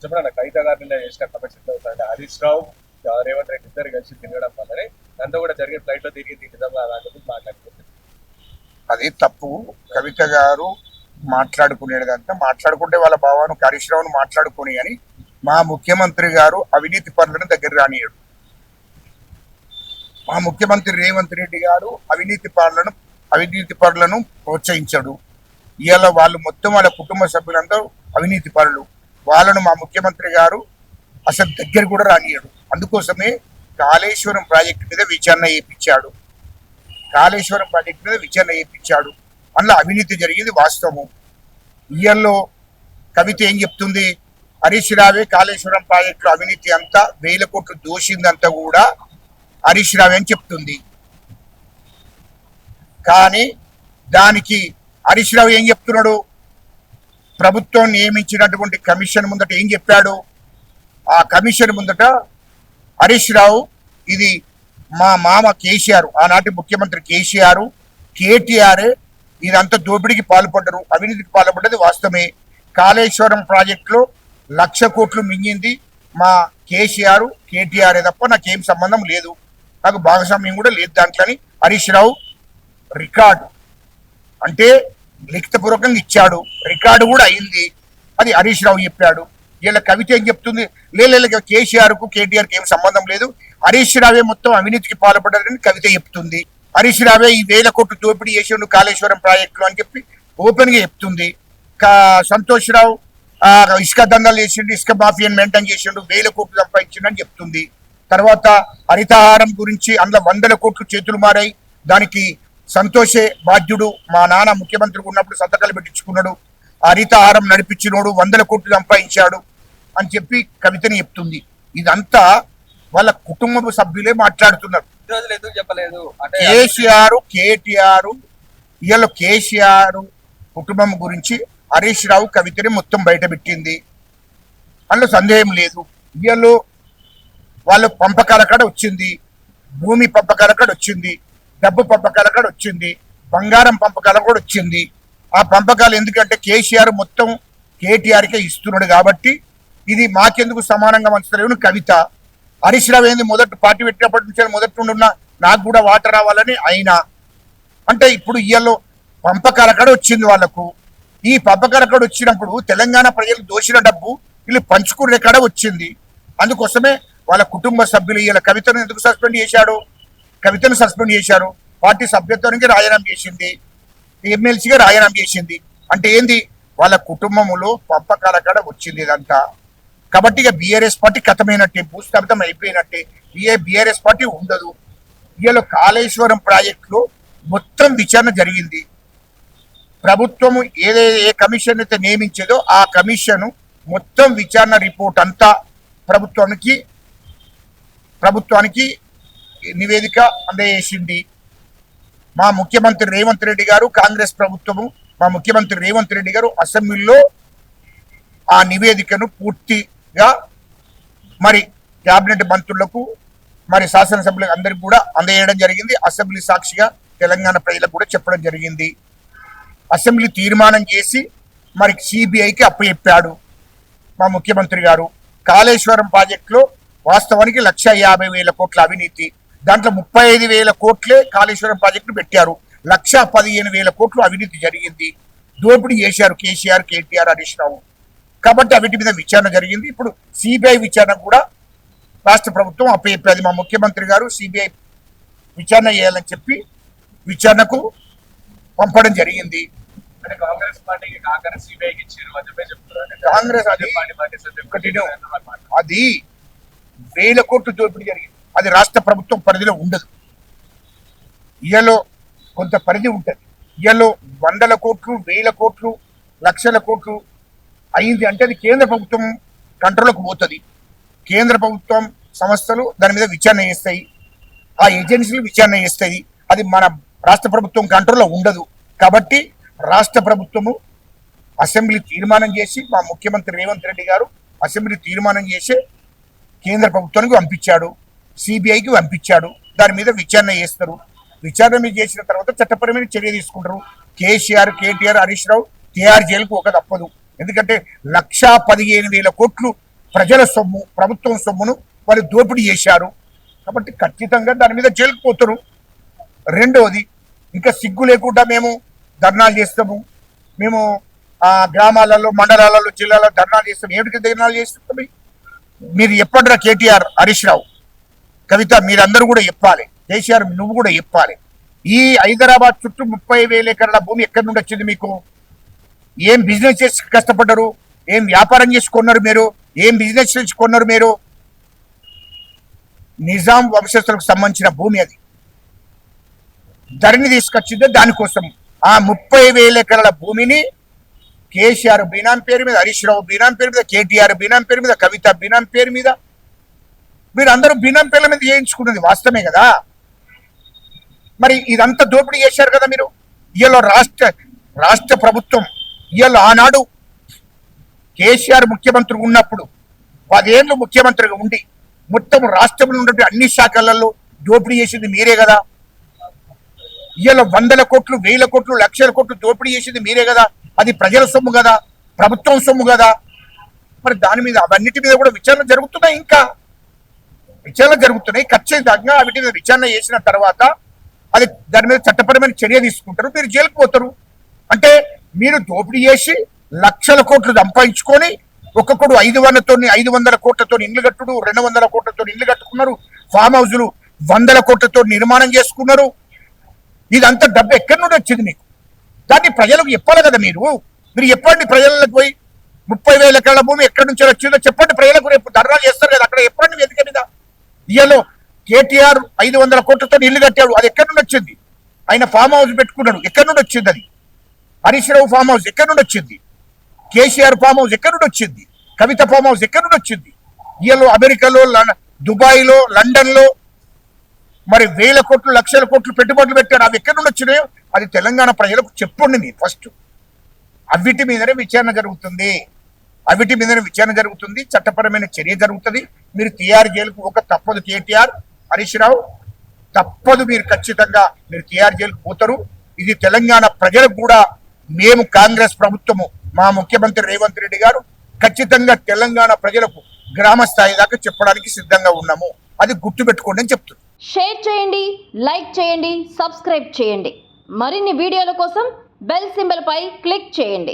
చెప్పండి కవిత గారిని చేసిన కమెంట్స్ ఎట్లా అవుతాయంటే హరీష్ రావు రేవంత్ రెడ్డి ఇద్దరు కలిసి తిరగడం వల్లనే దాంతో కూడా జరిగే ఫ్లైట్ లో తిరిగి నిజంగా అలాంటి మాట్లాడుకుంటుంది. అది తప్పు. కవిత గారు మాట్లాడుకునేదంతా మాట్లాడుకుంటే వాళ్ళ భావాన్ని హరీష్ రావును మాట్లాడుకుని అని మా ముఖ్యమంత్రి గారు అవినీతి పరులను దగ్గర రానియడు. మా ముఖ్యమంత్రి రేవంత్ రెడ్డి గారు అవినీతి పరులను ప్రోత్సహించడు. ఇవాళ వాళ్ళు మొత్తం వాళ్ళ కుటుంబ సభ్యులందరూ అవినీతి పరులు. వాళ్ళను మా ముఖ్యమంత్రి గారు అసలు దగ్గర కూడా రానియడు. అందుకోసమే కాళేశ్వరం ప్రాజెక్టు మీద విచారణ చేయించాడు. కాళేశ్వరం ప్రాజెక్టు మీద విచారణ చేయించాడు. అందులో అవినీతి జరిగింది వాస్తవం. ఇయల్లో కవిత ఏం చెప్తుంది? హరీష్ రావే కాళేశ్వరం ప్రాజెక్టులో అవినీతి అంతా 1000 కోట్లు దోషిందంతా కూడా హరీష్ రావే అని చెప్తుంది. కానీ దానికి హరీష్ రావు ఏం చెప్తున్నాడు? ప్రభుత్వం నియమించినటువంటి కమిషన్ ముందట ఏం చెప్పాడు? ఆ కమిషన్ ముందట హరీష్ రావు ఇది మా మామ కేసీఆర్, ఆనాటి ముఖ్యమంత్రి కేసీఆర్, కేటీఆర్ ఇదంతా దోపిడీకి పాల్పడ్డరు, అవినీతికి పాల్పడ్డది వాస్తవమే. కాళేశ్వరం ప్రాజెక్టులో 1,00,000 కోట్లు మింగింది మా కేసీఆర్ కేటీఆర్ తప్ప నాకేం సంబంధం లేదు, నాకు భాగస్వామ్యం కూడా లేదు దాంట్లో అని హరీష్ రావు రికార్డు అంటే లిఖితపూర్వకంగా ఇచ్చాడు. రికార్డు కూడా అయింది. అది హరీష్ రావు చెప్పాడు. వీళ్ళ కవిత ఏం చెప్తుంది? లేదు కేసీఆర్కు కేటీఆర్కి ఏం సంబంధం లేదు, హరీష్ రావే మొత్తం అవినీతికి పాల్పడ్డారని కవిత చెప్తుంది. హరీష్ రావే ఈ 1000 కోట్లు దోపిడీ చేసిండు కాళేశ్వరం ప్రాజెక్టులో అని చెప్పి ఓపెన్ గా చెప్తుంది. సంతోష్ రావు ఇసుక దందాలు చేసిండు, ఇసుక మాఫియాని మెయింటైన్ చేసిండు, 1000 కోట్లు సంపాదించిండు అని చెప్తుంది. తర్వాత హరితహారం గురించి అందులో 100 కోట్లు చేతులు మారాయి, దానికి సంతోషే బాధ్యుడు, మా నాన్న ముఖ్యమంత్రికి ఉన్నప్పుడు సంతకాలు పెట్టించుకున్నాడు, హరితహారం నడిపించినోడు 100 కోట్లు సంపాదించాడు అని చెప్పి కవితని చెప్తుంది. ఇదంతా వాళ్ళ కుటుంబ సభ్యులే మాట్లాడుతున్నారు. కేసీఆర్ కేటీఆర్ వీళ్ళ కేసీఆర్ కుటుంబం గురించి హరీష్ రావు కవితని మొత్తం బయట పెట్టింది, అందులో సందేహం లేదు. వీళ్ళు వాళ్ళు పంపకాల కాడ వచ్చింది, భూమి పంపకాల కాడ వచ్చింది, డబ్బు పంపకాల కాడ వచ్చింది, బంగారం పంపకాల కూడా వచ్చింది. ఆ పంపకాలు ఎందుకంటే కేసీఆర్ మొత్తం కేటీఆర్కే ఇస్తున్నాడు కాబట్టి ఇది మాకెందుకు సమానంగా మంచుతలేవు కవిత. హరీష్ రావు ఏంది మొదటి పార్టీ పెట్టినప్పటి నుంచి మొదటి నుండి ఉన్న నాకు కూడా వాటర్ రావాలని అయినా అంటే ఇప్పుడు ఇయ్యలో పంపకాల కాడ వచ్చింది వాళ్ళకు. ఈ పంపకాల కాడ వచ్చినప్పుడు తెలంగాణ ప్రజలు దోషిన డబ్బు వీళ్ళు పంచుకునే కాడ వచ్చింది. అందుకోసమే వాళ్ళ కుటుంబ సభ్యులు వీళ్ళ కవితను ఎందుకు సస్పెండ్ చేశాడు? కవితను సస్పెండ్ చేశారు, పార్టీ సభ్యత్వానికి రాజీనామా చేసింది, ఎమ్మెల్సీగా రాజీనామా చేసింది. అంటే ఏంది? వాళ్ళ కుటుంబములో పంపకాల కాడ వచ్చింది ఇదంతా. కాబట్టి ఇక బీఆర్ఎస్ పార్టీ కథమైనట్టే, భూస్థాపితం అయిపోయినట్టే, బీఆర్ఎస్ పార్టీ ఉండదు. ఇవాళ కాళేశ్వరం ప్రాజెక్టులో మొత్తం విచారణ జరిగింది. ప్రభుత్వము ఏ కమిషన్ అయితే నియమించేదో ఆ కమిషన్ మొత్తం విచారణ రిపోర్ట్ అంతా ప్రభుత్వానికి నివేదిక అందజేసింది. మా ముఖ్యమంత్రి రేవంత్ రెడ్డి గారు, కాంగ్రెస్ ప్రభుత్వము, మా ముఖ్యమంత్రి రేవంత్ రెడ్డి గారు అసెంబ్లీలో ఆ నివేదికను పూర్తిగా మరి క్యాబినెట్ మంత్రులకు మరి శాసనసభ్యులకు అందరికి కూడా అందజేయడం జరిగింది. అసెంబ్లీ సాక్షిగా తెలంగాణ ప్రజలకు కూడా చెప్పడం జరిగింది. అసెంబ్లీ తీర్మానం చేసి మరి సిబిఐకి అప్పచెప్పాడు మా ముఖ్యమంత్రి గారు. కాళేశ్వరం ప్రాజెక్టులో వాస్తవానికి 1,50,000 కోట్ల అవినీతి, దాంట్లో 35,000 కోట్లే కాళేశ్వరం ప్రాజెక్టు పెట్టారు, 1,15,000 కోట్లు అవినీతి జరిగింది, దోపిడీ చేశారు కేసీఆర్ కేటీఆర్ హరీష్ రావు. కాబట్టి అవిటి మీద విచారణ జరిగింది. ఇప్పుడు సిబిఐ విచారణ కూడా రాష్ట్ర ప్రభుత్వం అప్పచెప్పేది. మా ముఖ్యమంత్రి గారు సిబిఐ విచారణ చేయాలని చెప్పి విచారణకు పంపడం జరిగింది. అంటే కాంగ్రెస్ పార్టీకి కాంగ్రెస్ సిబిఐకి ఇచ్చారు అని చెప్పి చెప్తున్నారు. కాంగ్రెస్ అది 1000 కోట్లు దోపిడీ జరిగింది, అది రాష్ట్ర ప్రభుత్వం పరిధిలో ఉండదు. ఇయలో కొంత పరిధి ఉంటుంది. ఇయలో 100 కోట్లు 1000 కోట్లు 1,00,000 కోట్లు అయింది అంటే అది కేంద్ర ప్రభుత్వం కంట్రోల్కి పోతుంది. కేంద్ర ప్రభుత్వం సంస్థలు దాని మీద విచారణ చేస్తాయి, ఆ ఏజెన్సీలు విచారణ చేస్తాయి. అది మన రాష్ట్ర ప్రభుత్వం కంట్రోల్లో ఉండదు. కాబట్టి రాష్ట్ర ప్రభుత్వము అసెంబ్లీ తీర్మానం చేసి మా ముఖ్యమంత్రి రేవంత్ రెడ్డి గారు అసెంబ్లీ తీర్మానం చేసి కేంద్ర ప్రభుత్వానికి పంపించాడు, సిబిఐకి పంపించాడు. దాని మీద విచారణ చేస్తారు. విచారణ మీద చేసిన తర్వాత చట్టపరమైన చర్య తీసుకుంటారు. కేసీఆర్ కేటీఆర్ హరీష్ రావు TR జైలుకు ఒక తప్పదు. ఎందుకంటే 1,15,000 కోట్లు ప్రజల సొమ్ము, ప్రభుత్వం సొమ్మును వాళ్ళు దోపిడీ చేశారు కాబట్టి ఖచ్చితంగా దాని మీద జైలుకు పోతారు. రెండోది, ఇంకా సిగ్గు లేకుండా మేము ధర్నాలు చేస్తాము, మేము గ్రామాలలో, మండలాలలో, జిల్లాలో ధర్నాలు చేస్తాం. ఏమిటికి ధర్నాలు చేస్తాం? మీరు చెప్పండిరా కేటీఆర్, హరీష్ రావు, కవిత, మీరందరూ కూడా చెప్పాలి. కేసీఆర్ నువ్వు కూడా చెప్పాలి. ఈ హైదరాబాద్ చుట్టూ 30,000 ఎకరాల భూమి ఎక్కడి నుండి వచ్చింది మీకు? ఏం బిజినెస్ చేసి కష్టపడ్డారు? ఏం వ్యాపారం చేసి కొన్నారు మీరు? ఏం బిజినెస్ చేసి కొన్నారు మీరు? నిజాం వంశస్థులకు సంబంధించిన భూమి అది. ధరణి తీసుకొచ్చిందే దానికోసం. ఆ 30,000 ఎకరాల భూమిని కేసీఆర్ బీనాం పేరు మీద, హరీష్ రావు బీనాం పేరు మీద, కేటీఆర్ బీనాం పేరు మీద, కవిత బీనాం పేరు మీద, మీరు అందరూ బీనాం పేర్ల మీద చేయించుకున్నది వాస్తవమే కదా. మరి ఇదంతా దోపిడీ చేశారు కదా మీరు. ఇవాళ రాష్ట్ర ప్రభుత్వం ఇవాళ ఆనాడు కేసీఆర్ ముఖ్యమంత్రి ఉన్నప్పుడు 10 ఏళ్ళు ముఖ్యమంత్రిగా ఉండి మొత్తం రాష్ట్రంలో ఉన్నటువంటి అన్ని శాఖలలో దోపిడీ చేసింది మీరే కదా. ఇవాళ 100 కోట్లు, 1000 కోట్లు, లక్షల కోట్లు దోపిడీ చేసింది మీరే కదా. అది ప్రజల సొమ్ము కదా, ప్రభుత్వం సొమ్ము కదా. మరి దాని మీద అవన్నిటి మీద కూడా విచారణ జరుగుతున్నాయి. ఇంకా విచారణ జరుగుతున్నాయి. ఖచ్చితంగా వీటి మీద విచారణ చేసిన తర్వాత అది దాని మీద చట్టపరమైన చర్య తీసుకుంటారు, మీరు జైలుకు పోతారు. అంటే మీరు దోపిడీ చేసి లక్షల కోట్లు సంపాదించుకొని ఒక్కొక్కడు 500 కోట్లతో ఇల్లు కట్టుడు, 200 కోట్లతో ఇల్లు కట్టుకున్నారు, ఫామ్ హౌజులు 100 కోట్లతో నిర్మాణం చేసుకున్నారు. ఇదంతా డబ్బు ఎక్కడి నుండి వచ్చింది మీకు? దాన్ని ప్రజలకు చెప్పాలి కదా. మీరు చెప్పండి ప్రజలకు పోయి 30,000 ఎకరాల భూమి ఎక్కడి నుంచి వచ్చిందో చెప్పండి ప్రజలకు. రేపు ధర్నాలు చేస్తారు కదా అక్కడ, చెప్పండి వేదిక మీద. ఇయ్యలో కేటీఆర్ 500 కోట్లతో ఇల్లు కట్టాడు, అది ఎక్కడి నుండి వచ్చింది? ఆయన ఫామ్ హౌస్ పెట్టుకున్నాడు, ఎక్కడి నుండి వచ్చింది? అది హరీష్ రావు ఫామ్ హౌస్ ఎక్కడి నుండి వచ్చింది? కేసీఆర్ ఫామ్ హౌస్ ఎక్కడి నుండి వచ్చింది? కవిత ఫామ్ హౌస్ ఎక్కడి నుండి వచ్చింది? ఇయ్యలో అమెరికాలో, దుబాయ్లో, లండన్లో మరి 1000 కోట్లు, లక్షల కోట్లు పెట్టుబడులు పెట్టారు. అవి ఎక్కడి నుండి వచ్చినాయో అది తెలంగాణ ప్రజలకు చెప్పండి మీరు ఫస్ట్. అవిటి మీదనే విచారణ జరుగుతుంది, చట్టపరమైన చర్య జరుగుతుంది. మీరు టీఆర్ జైలుకు ఒక తప్పదు. కేటీఆర్, హరీష్ రావు తప్పదు, మీరు ఖచ్చితంగా మీరు టీఆర్ జైలుకు పోతారు. ఇది తెలంగాణ ప్రజలకు కూడా మేము కాంగ్రెస్ ప్రభుత్వము, మా ముఖ్యమంత్రి రేవంత్ రెడ్డి గారు ఖచ్చితంగా తెలంగాణ ప్రజలకు గ్రామ స్థాయి దాకా చెప్పడానికి సిద్ధంగా ఉన్నాము. అది గుర్తుపెట్టుకోండి అని చెప్తున్నాను. షేర్ చేయండి, లైక్ చేయండి, సబ్స్క్రైబ్ చేయండి. మరిన్ని వీడియోల కోసం బెల్ సింబల్ పై క్లిక్ చేయండి.